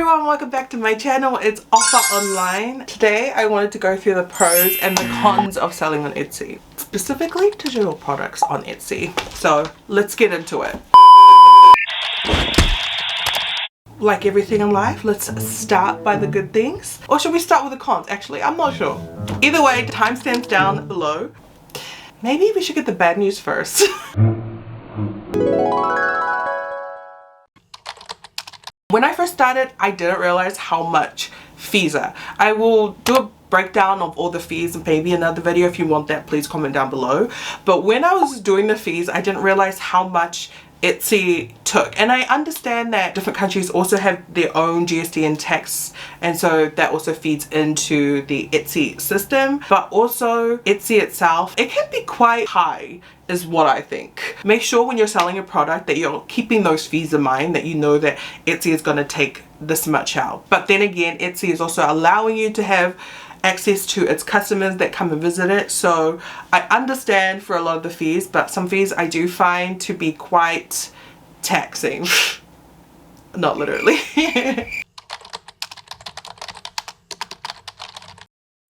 everyone, welcome back to my channel. It's Offer Online. Today I wanted to go through the pros and the cons of selling on Etsy, specifically digital products on Etsy. So let's get into it. Like everything in life, let's start by the good things. Or should we start with the cons? Actually, I'm not sure. Either way, timestamps down below. Maybe we should get the bad news first. When I first started, I didn't realize how much fees are. I will do a breakdown of all the fees and maybe another video. If you want that, please comment down below. But when I was doing the fees, I didn't realize how much Etsy took, and I understand that different countries also have their own GST and tax, and so that also feeds into the Etsy system. But also Etsy itself, it can be quite high is what I think. Make sure when you're selling a product that you're keeping those fees in mind, that you know that Etsy is going to take this much out. But then again, Etsy is also allowing you to have access to its customers that come and visit it. So I understand for a lot of the fees, but some fees I do find to be quite taxing. Not literally.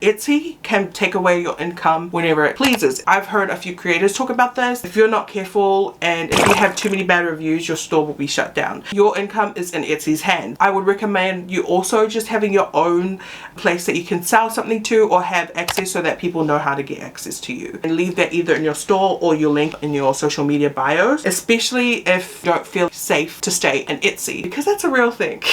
Etsy can take away your income whenever it pleases. I've heard a few creators talk about this. If you're not careful and if you have too many bad reviews, your store will be shut down. Your income is in Etsy's hands. I would recommend you also just having your own place that you can sell something to or have access so that people know how to get access to you. And leave that either in your store or your link in your social media bios, especially if you don't feel safe to stay in Etsy, because that's a real thing.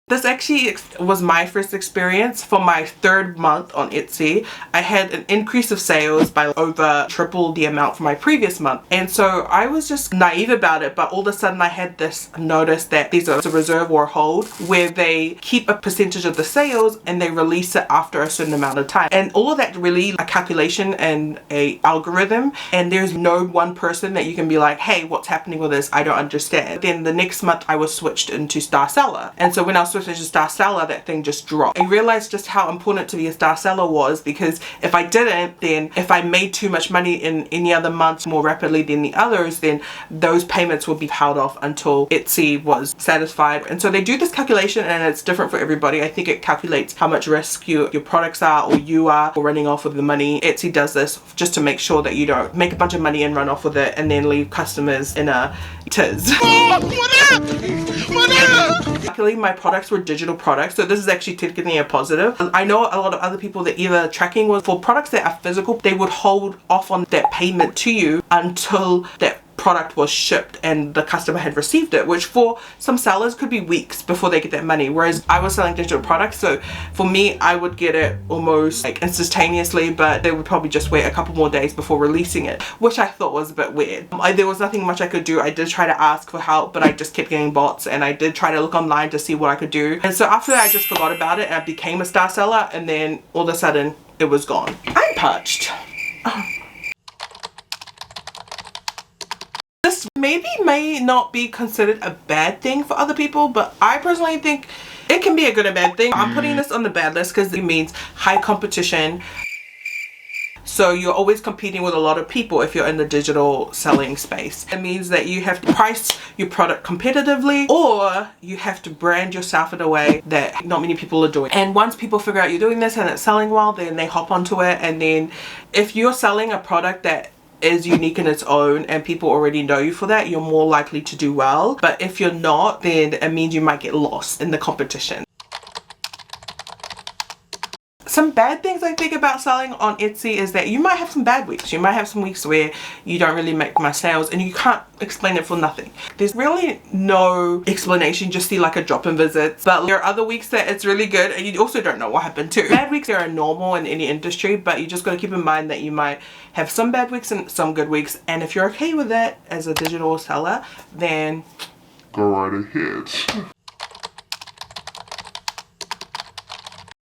This actually was my first experience. For my third month on Etsy, I had an increase of sales by over triple the amount from my previous month. And so I was just naive about it, but all of a sudden I had this notice that there's a reserve or a hold where they keep a percentage of the sales and they release it after a certain amount of time. And all of that really a calculation and a algorithm, and there's no one person that you can be like, hey, what's happening with this? I don't understand. Then the next month I was switched into Star Seller. And so when I was switched into Star Seller, that thing just dropped. I realized just how important to be a Star Seller was, because if I didn't, then if I made too much money in any other month more rapidly than the others, then those payments would be held off until Etsy was satisfied. And so they do this calculation, and it's different for everybody. I think it calculates how much risk your products are or you are for running off with the money. Etsy does this just to make sure that you don't make a bunch of money and run off with it and then leave customers in a tiz. Luckily my products were digital products, so this is actually technically a positive. I know a lot of other people that either tracking was for products that are physical, they would hold off on that payment to you until that product was shipped and the customer had received it, which for some sellers could be weeks before they get that money, whereas I was selling digital products, so for me I would get it almost like instantaneously, but they would probably just wait a couple more days before releasing it, which I thought was a bit weird. There was nothing much I could do. I did try to ask for help, but I just kept getting bots, and I did try to look online to see what I could do, and so after that I just forgot about it and I became a Star Seller, and then all of a sudden it was gone. I'm parched. This may not be considered a bad thing for other people, but I personally think it can be a good and bad thing. I'm putting this on the bad list because it means high competition. So you're always competing with a lot of people if you're in the digital selling space. It means that you have to price your product competitively, or you have to brand yourself in a way that not many people are doing. And once people figure out you're doing this and it's selling well, then they hop onto it. And then if you're selling a product that is unique in its own and people already know you for that, you're more likely to do well. But if you're not, then it means you might get lost in the competition. Some bad things I think about selling on Etsy is that you might have some bad weeks. You might have some weeks where you don't really make much sales and you can't explain it for nothing. There's really no explanation, just see like a drop in visits. But there are other weeks that it's really good and you also don't know what happened too. Bad weeks are normal in any industry, but you just got to keep in mind that you might have some bad weeks and some good weeks. And if you're okay with that as a digital seller, then go right ahead.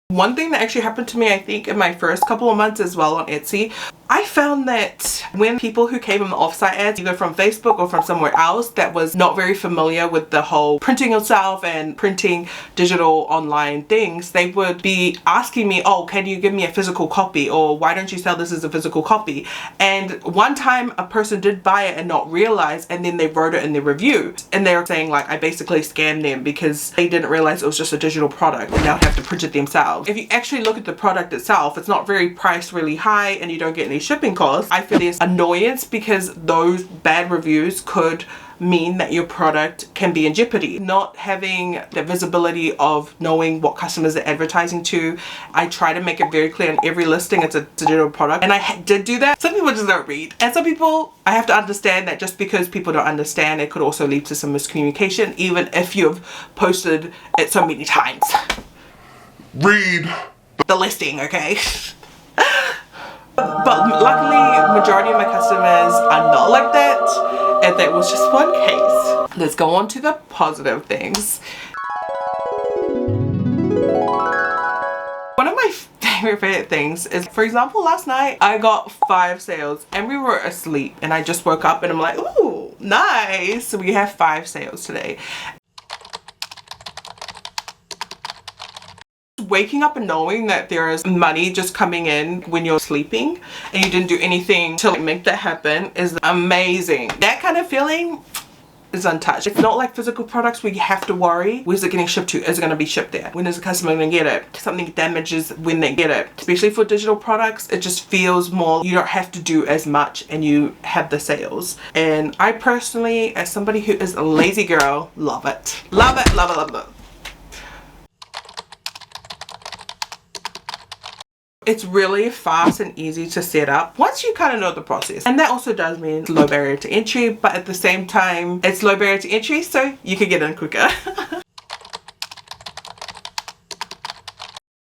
One thing that actually happened to me, I think in my first couple of months as well on Etsy, I found that when people who came from the offsite ads, either from Facebook or from somewhere else that was not very familiar with the whole printing yourself and printing digital online things, they would be asking me, oh, can you give me a physical copy, or why don't you sell this as a physical copy? And one time a person did buy it and not realize, and then they wrote it in their review, and they were saying like I basically scammed them because they didn't realize it was just a digital product and now have to print it themselves. If you actually look at the product itself, it's not very priced really high and you don't get any shipping costs. I feel there's annoyance because those bad reviews could mean that your product can be in jeopardy. Not having the visibility of knowing what customers are advertising to, I try to make it very clear in every listing it's a digital product, and I did do that. Some people just don't read, and some people, I have to understand that just because people don't understand, it could also lead to some miscommunication even if you've posted it so many times. Read the listing, okay? But luckily, majority of my customers are not like that, and that was just one case. Let's go on to the positive things. One of my favorite things is, for example, last night I got 5 sales and we were asleep, and I just woke up and I'm like, ooh, nice. We have 5 sales today. Waking up and knowing that there is money just coming in when you're sleeping and you didn't do anything to make that happen is amazing. That kind of feeling is untouched. It's not like physical products where you have to worry, where's it getting shipped to? Is it going to be shipped there? When is the customer going to get it? Something damages when they get it. Especially for digital products, it just feels more, you don't have to do as much and you have the sales. And I personally, as somebody who is a lazy girl, love it. Love it, love it, love it. It's really fast and easy to set up once you kind of know the process, and that also does mean it's low barrier to entry, but at the same time it's low barrier to entry so you can get in quicker.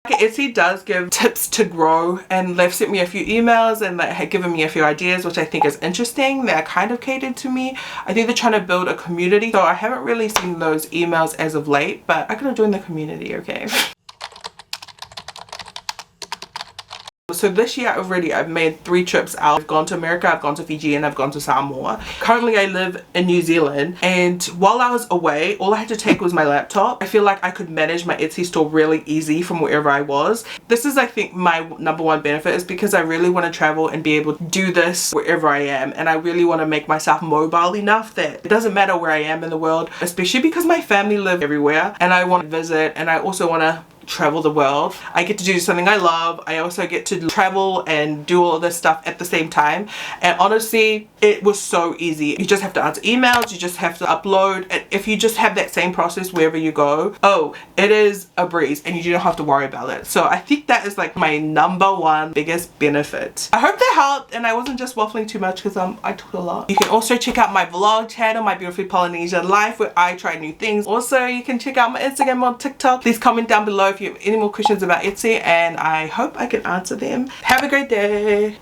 Etsy does give tips to grow, and they've sent me a few emails and they have given me a few ideas which I think is interesting. They're kind of catered to me. I think they're trying to build a community, so I haven't really seen those emails as of late, but I could join the community, okay? So this year already I've made 3 trips out. I've gone to America, I've gone to Fiji, and I've gone to Samoa. Currently I live in New Zealand, and while I was away, all I had to take was my laptop. I feel like I could manage my Etsy store really easy from wherever I was. This is, I think, my #1 benefit, is because I really want to travel and be able to do this wherever I am, and I really want to make myself mobile enough that it doesn't matter where I am in the world, especially because my family live everywhere and I want to visit, and I also want to travel the world. I get to do something I love. I also get to travel and do all of this stuff at the same time, and honestly it was so easy. You just have to answer emails, you just have to upload, and if you just have that same process wherever you go, oh, it is a breeze and you don't have to worry about it. So I think that is like my #1 biggest benefit. I hope that helped and I wasn't just waffling too much, because I talk a lot. You can also check out my vlog channel, My Beautiful Polynesian Life, where I try new things. Also, you can check out my Instagram or TikTok. Please comment down below if you have any more questions about Etsy, and I hope I can answer them. Have a great day.